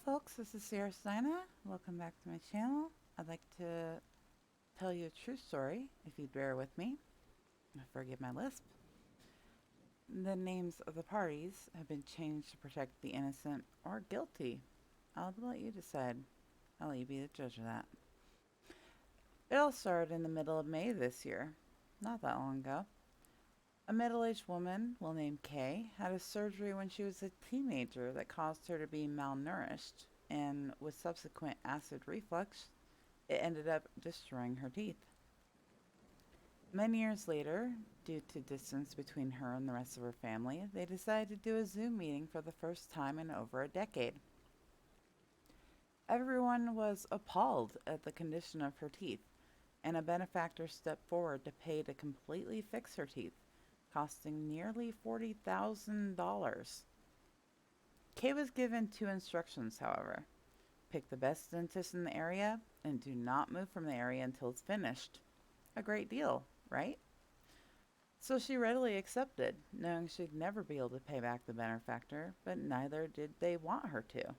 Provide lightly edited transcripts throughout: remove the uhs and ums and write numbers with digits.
folks, this is Sarah Steina. Welcome back to my channel. I'd like to tell you a true story, if you'd bear with me. Forgive my lisp. The names of the parties have been changed to protect the innocent or guilty. I'll let you decide. I'll let you be the judge of that. It all started in the middle of May this year, not that long ago. A middle-aged woman, we'll name Kay, had a surgery when she was a teenager that caused her to be malnourished, and with subsequent acid reflux, it ended up destroying her teeth. Many years later, due to distance between her and the rest of her family, they decided to do a Zoom meeting for the first time in over a decade. Everyone was appalled at the condition of her teeth, and a benefactor stepped forward to pay to completely fix her teeth, costing nearly $40,000. Kay was given two instructions, however. Pick the best dentist in the area and do not move from the area until it's finished. A great deal, right? So she readily accepted, knowing she'd never be able to pay back the benefactor, but neither did they want her to.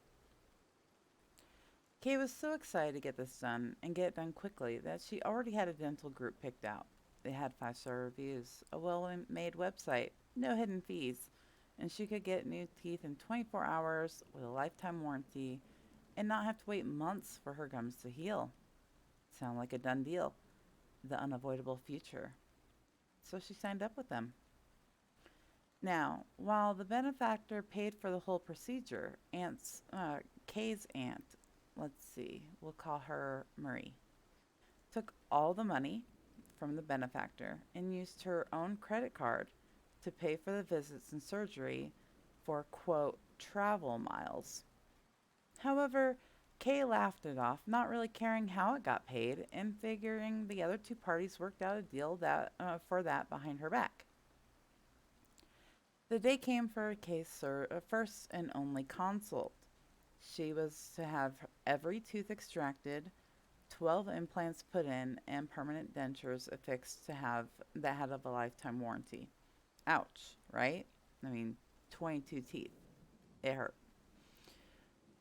Kay was so excited to get this done and get it done quickly that she already had a dental group picked out. They had 5-star reviews, a well-made website, no hidden fees, and she could get new teeth in 24 hours with a lifetime warranty and not have to wait months for her gums to heal. Sound like a done deal. The unavoidable future. So she signed up with them. Now, while the benefactor paid for the whole procedure, Kay's aunt, let's see, we'll call her Marie, took all the money from the benefactor and used her own credit card to pay for the visits and surgery for, quote, travel miles. However, Kay laughed it off, not really caring how it got paid and figuring the other two parties worked out a deal for that behind her back. The day came for Kay's first and only consult. She was to have every tooth extracted, 12 implants put in, and permanent dentures affixed that had a lifetime warranty. Ouch, right? I mean, 22 teeth. It hurt.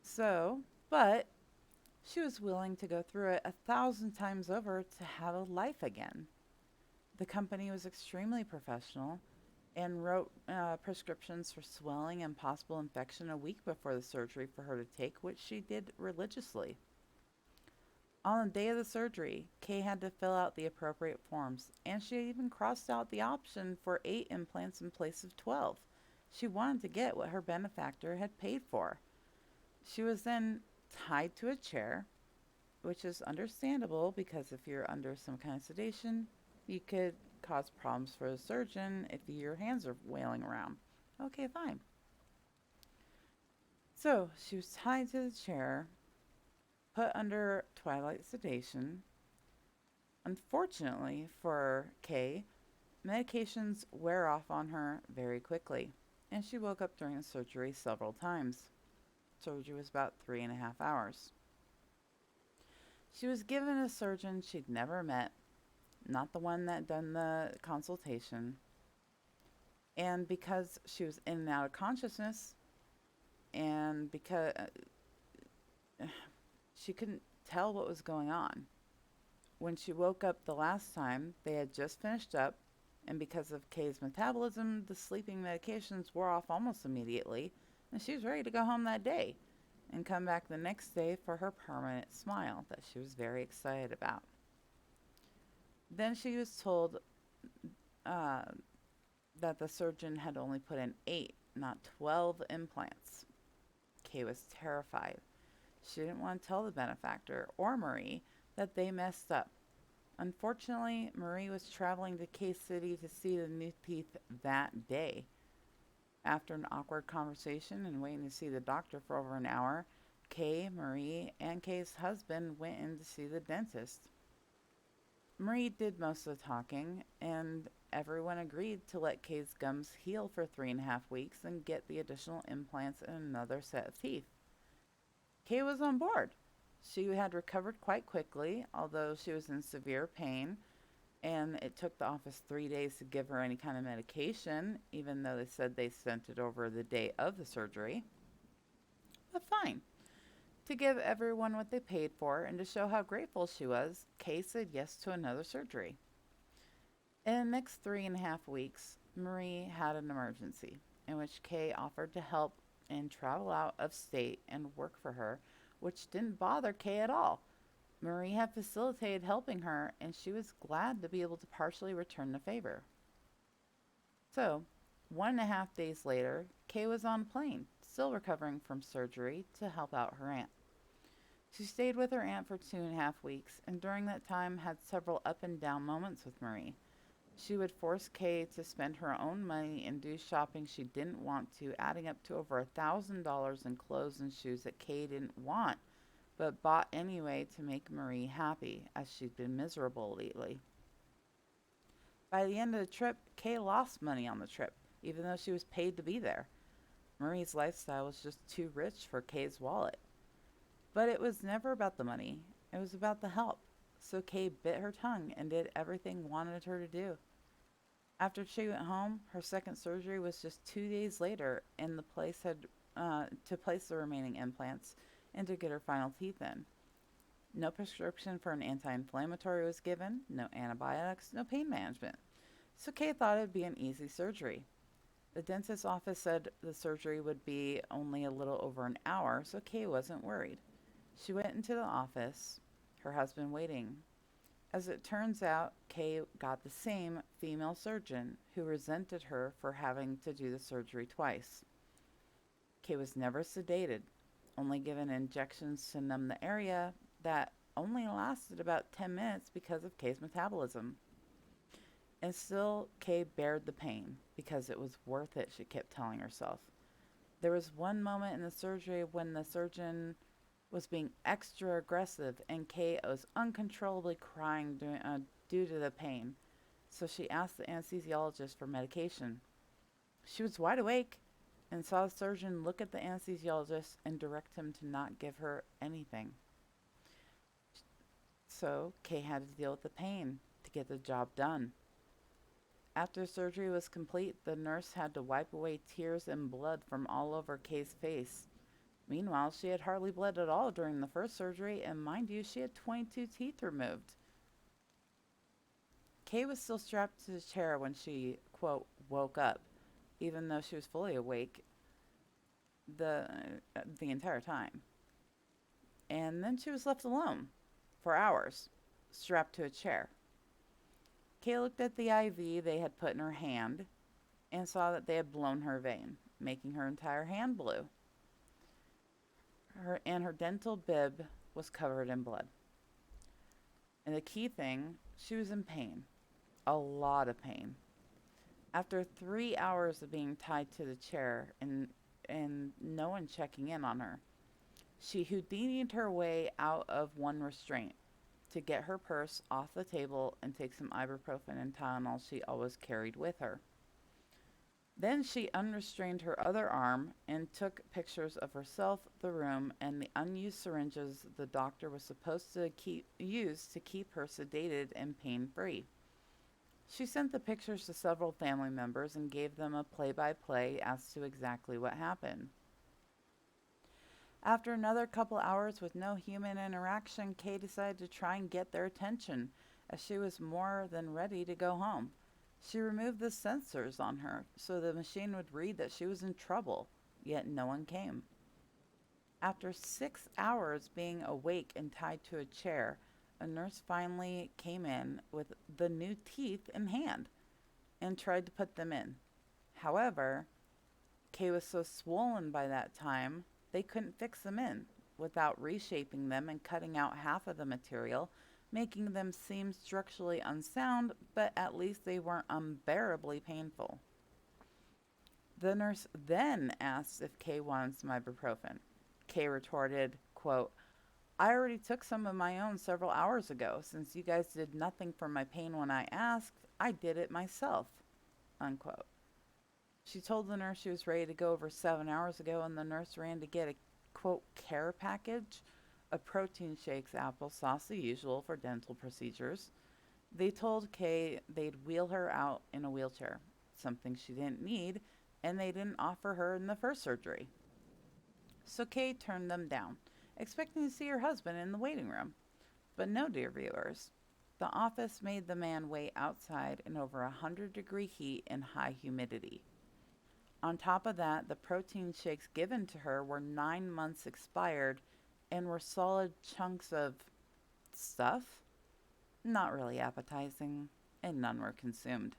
So, but she was willing to go through it 1,000 times over to have a life again. The company was extremely professional and wrote prescriptions for swelling and possible infection a week before the surgery for her to take, which she did religiously. On the day of the surgery, Kay had to fill out the appropriate forms, and she even crossed out the option for 8 implants in place of 12. She wanted to get what her benefactor had paid for. She was then tied to a chair, which is understandable because if you're under some kind of sedation, you could cause problems for the surgeon if your hands are wailing around. Okay, fine. So she was tied to the chair, put under twilight sedation. Unfortunately for Kay, medications wear off on her very quickly, and she woke up during the surgery several times. Surgery was about 3.5 hours. She was given a surgeon she'd never met, not the one that done the consultation, and because she was in and out of consciousness, and because she couldn't tell what was going on. When she woke up the last time, they had just finished up, and because of Kay's metabolism, the sleeping medications wore off almost immediately, and she was ready to go home that day and come back the next day for her permanent smile that she was very excited about. Then she was told that the surgeon had only put in 8, not 12 implants. Kay was terrified. She didn't want to tell the benefactor or Marie that they messed up. Unfortunately, Marie was traveling to K-City to see the new teeth that day. After an awkward conversation and waiting to see the doctor for over an hour, Kay, Marie, and Kay's husband went in to see the dentist. Marie did most of the talking, and everyone agreed to let Kay's gums heal for 3.5 weeks and get the additional implants and another set of teeth. Kay was on board. She had recovered quite quickly, although she was in severe pain, and it took the office 3 days to give her any kind of medication, even though they said they sent it over the day of the surgery. But fine. To give everyone what they paid for and to show how grateful she was, Kay said yes to another surgery. In the next 3.5 weeks, Marie had an emergency in which Kay offered to help and travel out of state and work for her, which didn't bother Kay at all. Marie had facilitated helping her, and she was glad to be able to partially return the favor. So, 1.5 days later, Kay was on a plane, still recovering from surgery, to help out her aunt. She stayed with her aunt for 2.5 weeks, and during that time had several up and down moments with Marie. She would force Kay to spend her own money and do shopping she didn't want to, adding up to over $1,000 in clothes and shoes that Kay didn't want, but bought anyway to make Marie happy, as she'd been miserable lately. By the end of the trip, Kay lost money on the trip, even though she was paid to be there. Marie's lifestyle was just too rich for Kay's wallet. But it was never about the money, it was about the help. So Kay bit her tongue and did everything wanted her to do. After she went home, her second surgery was just 2 days later, and the place had to place the remaining implants and to get her final teeth in. No prescription for an anti-inflammatory was given, no antibiotics, no pain management. So Kay thought it'd be an easy surgery. The dentist's office said the surgery would be only a little over an hour, so Kay wasn't worried. She went into the office, her husband waiting. As it turns out, Kay got the same female surgeon who resented her for having to do the surgery twice. Kay was never sedated, only given injections to numb the area that only lasted about 10 minutes because of Kay's metabolism. And still, Kay bared the pain because it was worth it, she kept telling herself. There was one moment in the surgery when the surgeon was being extra aggressive and Kay was uncontrollably crying due to the pain. So she asked the anesthesiologist for medication. She was wide awake and saw the surgeon look at the anesthesiologist and direct him to not give her anything. So Kay had to deal with the pain to get the job done. After surgery was complete, the nurse had to wipe away tears and blood from all over Kay's face. Meanwhile, she had hardly bled at all during the first surgery, and mind you, she had 22 teeth removed. Kay was still strapped to the chair when she, quote, woke up, even though she was fully awake the, the entire time. And then she was left alone for hours, strapped to a chair. Kay looked at the IV they had put in her hand and saw that they had blown her vein, making her entire hand blue. Her dental bib was covered in blood. And the key thing, she was in pain. A lot of pain. After 3 hours of being tied to the chair and no one checking in on her, she Houdini'd her way out of one restraint to get her purse off the table and take some ibuprofen and Tylenol she always carried with her. Then she unrestrained her other arm and took pictures of herself, the room, and the unused syringes the doctor was supposed to use to keep her sedated and pain-free. She sent the pictures to several family members and gave them a play-by-play as to exactly what happened. After another couple hours with no human interaction, Kay decided to try and get their attention, as she was more than ready to go home. She removed the sensors on her so the machine would read that she was in trouble, yet no one came. After 6 hours being awake and tied to a chair, a nurse finally came in with the new teeth in hand and tried to put them in. However, Kay was so swollen by that time, they couldn't fix them in without reshaping them and cutting out half of the material, making them seem structurally unsound, but at least they weren't unbearably painful. The nurse then asked if Kay wanted some ibuprofen. Kay retorted, quote, I already took some of my own several hours ago. Since you guys did nothing for my pain when I asked, I did it myself, unquote. She told the nurse she was ready to go over 7 hours ago, and the nurse ran to get a, quote, care package of protein shakes, applesauce, the usual for dental procedures. They told Kay they'd wheel her out in a wheelchair, something she didn't need, and they didn't offer her in the first surgery. So Kay turned them down expecting to see her husband in the waiting room. But no, dear viewers. The office made the man wait outside in over 100-degree heat and high humidity. On top of that, the protein shakes given to her were 9 months expired and were solid chunks of stuff. Not really appetizing, and none were consumed.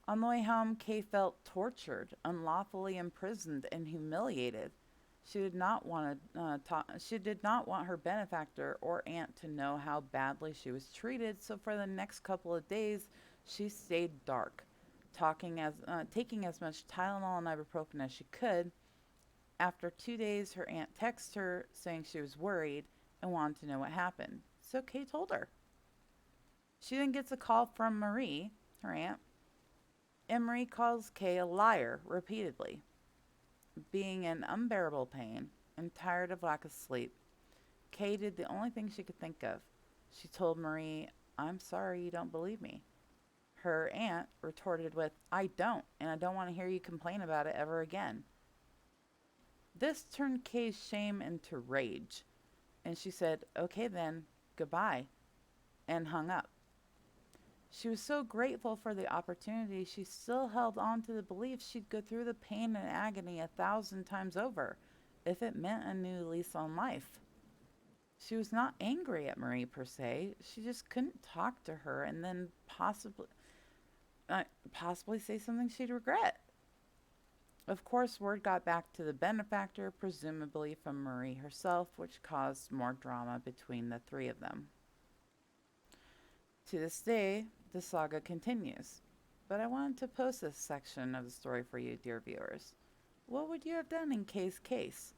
On the way home, Kay felt tortured, unlawfully imprisoned, and humiliated. She did not want her benefactor or aunt to know how badly she was treated. So for the next couple of days, she stayed dark, taking as much Tylenol and ibuprofen as she could. After 2 days, her aunt texted her saying she was worried and wanted to know what happened. So Kay told her. She then gets a call from Marie, her aunt, and Marie calls Kay a liar repeatedly. Being in unbearable pain and tired of lack of sleep, Kay did the only thing she could think of. She told Marie, "I'm sorry you don't believe me." Her aunt retorted with, "I don't, and I don't want to hear you complain about it ever again." This turned Kay's shame into rage, and she said, "Okay then, goodbye," and hung up. She was so grateful for the opportunity, she still held on to the belief she'd go through the pain and agony 1,000 times over, if it meant a new lease on life. She was not angry at Marie per se, she just couldn't talk to her and then possibly say something she'd regret. Of course, word got back to the benefactor, presumably from Marie herself, which caused more drama between the three of them. To this day, the saga continues. But I wanted to post this section of the story for you, dear viewers. What would you have done in Kay's case?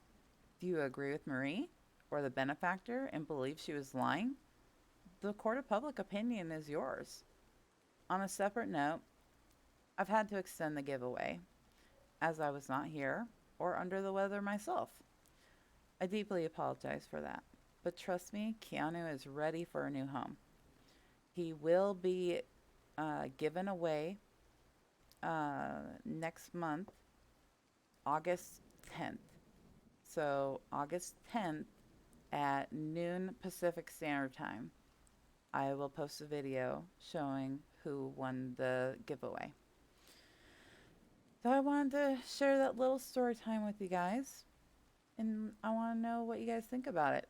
Do you agree with Marie or the benefactor and believe she was lying? The court of public opinion is yours. On a separate note, I've had to extend the giveaway, as I was not here or under the weather myself. I deeply apologize for that. But trust me, Keanu is ready for a new home. He will be given away next month, August 10th. So, August 10th at noon Pacific Standard Time, I will post a video showing who won the giveaway. So, I wanted to share that little story time with you guys. And I want to know what you guys think about it.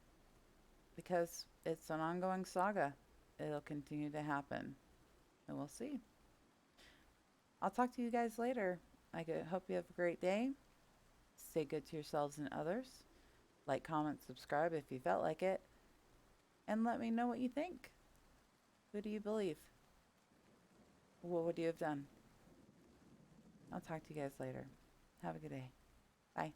Because it's an ongoing saga. It'll continue to happen. And we'll see. I'll talk to you guys later. I hope you have a great day. Stay good to yourselves and others. Like, comment, subscribe if you felt like it. And let me know what you think. Who do you believe? What would you have done? I'll talk to you guys later. Have a good day. Bye.